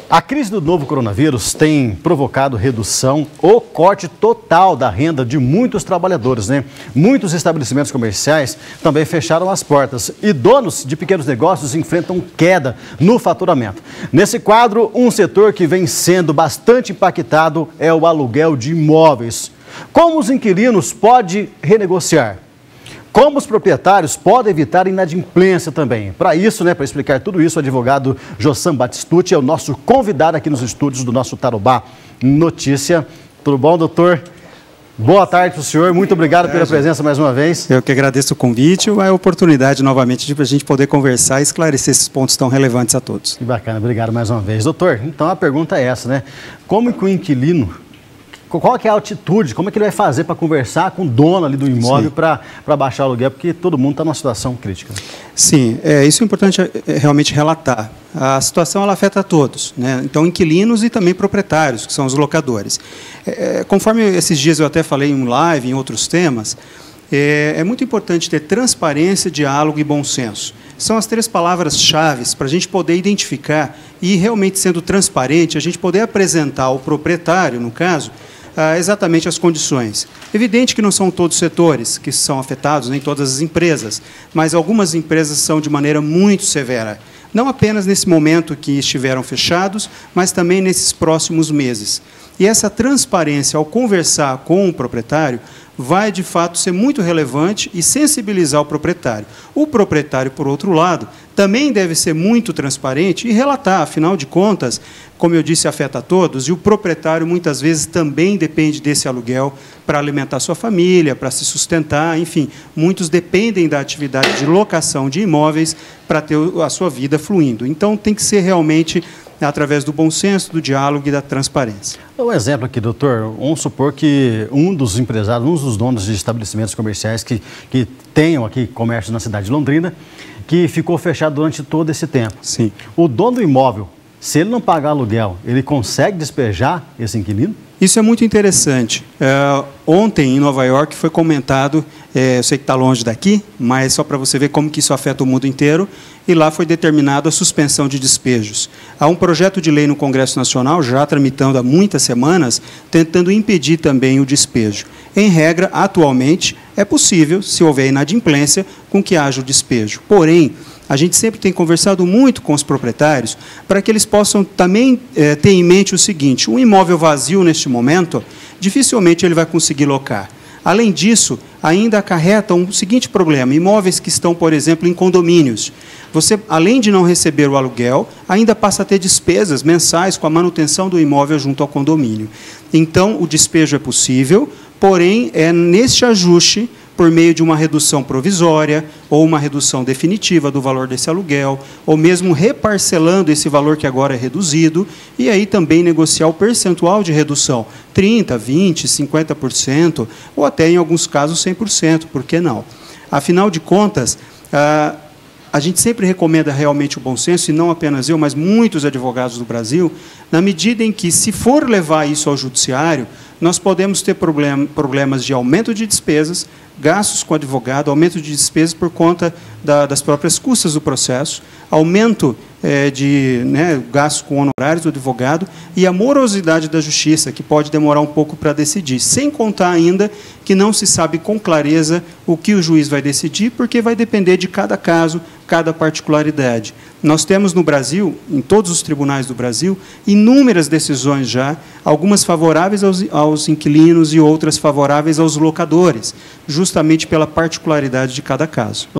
A crise do novo coronavírus tem provocado redução ou corte total da renda de muitos trabalhadores, né? Muitos estabelecimentos comerciais também fecharam as portas e donos de pequenos negócios enfrentam queda no faturamento. Nesse quadro, um setor que vem sendo bastante impactado é o aluguel de imóveis. Como os inquilinos podem renegociar? Como os proprietários podem evitar inadimplência também? Para isso, para explicar tudo isso, o advogado Jossam Batistucci é o nosso convidado aqui nos estúdios do nosso Tarobá Notícia. Tudo bom, doutor? Boa tarde para o senhor. Muito obrigado pela presença mais uma vez. Eu que agradeço o convite e a oportunidade novamente de a gente poder conversar e esclarecer esses pontos tão relevantes a todos. Que bacana, obrigado mais uma vez. Doutor, então a pergunta é essa, Como que o inquilino... Qual que é a atitude, como é que ele vai fazer para conversar com o dono ali do imóvel para baixar o aluguel, porque todo mundo está numa situação crítica? Sim, isso é importante realmente relatar. A situação ela afeta a todos, Então, inquilinos e também proprietários, que são os locadores. Conforme esses dias eu até falei em live, em outros temas, é muito importante ter transparência, diálogo e bom senso. São as 3 palavras-chave para a gente poder identificar e, realmente sendo transparente, a gente poder apresentar ao proprietário, no caso, exatamente as condições. Evidente que não são todos os setores que são afetados, nem todas as empresas, mas algumas empresas são de maneira muito severa. Não apenas nesse momento que estiveram fechados, mas também nesses próximos meses. E essa transparência, ao conversar com o proprietário, vai, de fato, ser muito relevante e sensibilizar o proprietário. O proprietário, por outro lado, também deve ser muito transparente e relatar, afinal de contas, como eu disse, afeta a todos, e o proprietário, muitas vezes, também depende desse aluguel para alimentar sua família, para se sustentar, enfim, muitos dependem da atividade de locação de imóveis para ter a sua vida fluindo. Então, tem que ser realmente através do bom senso, do diálogo e da transparência. Um exemplo aqui, doutor, vamos supor que um dos empresários, um dos donos de estabelecimentos comerciais que tenham aqui comércio na cidade de Londrina, que ficou fechado durante todo esse tempo. Sim. O dono do imóvel, se ele não pagar aluguel, ele consegue despejar esse inquilino? Isso é muito interessante. Ontem, em Nova York, foi comentado, eu sei que está longe daqui, mas só para você ver como que isso afeta o mundo inteiro, e lá foi determinado a suspensão de despejos. Há um projeto de lei no Congresso Nacional, já tramitando há muitas semanas, tentando impedir também o despejo. Em regra, atualmente, é possível, se houver inadimplência, com que haja o despejo. Porém, a gente sempre tem conversado muito com os proprietários para que eles possam também ter em mente o seguinte: um imóvel vazio neste momento, dificilmente ele vai conseguir locar. Além disso, ainda acarreta um seguinte problema: imóveis que estão, por exemplo, em condomínios. Você, além de não receber o aluguel, ainda passa a ter despesas mensais com a manutenção do imóvel junto ao condomínio. Então, o despejo é possível, porém, é neste ajuste, por meio de uma redução provisória ou uma redução definitiva do valor desse aluguel, ou mesmo reparcelando esse valor que agora é reduzido, e aí também negociar o percentual de redução, 30%, 20%, 50%, ou até, em alguns casos, 100%, por que não? Afinal de contas, a gente sempre recomenda realmente o bom senso, e não apenas eu, mas muitos advogados do Brasil, na medida em que, se for levar isso ao judiciário, nós podemos ter problemas de aumento de despesas, gastos com advogado, aumento de despesas por conta das próprias custas do processo, aumento de gastos com honorários do advogado e a morosidade da justiça, que pode demorar um pouco para decidir, sem contar ainda que não se sabe com clareza o que o juiz vai decidir, porque vai depender de cada caso, cada particularidade. Nós temos no Brasil, em todos os tribunais do Brasil, inúmeras decisões já, algumas favoráveis aos inquilinos e outras favoráveis aos locadores, justamente pela particularidade de cada caso.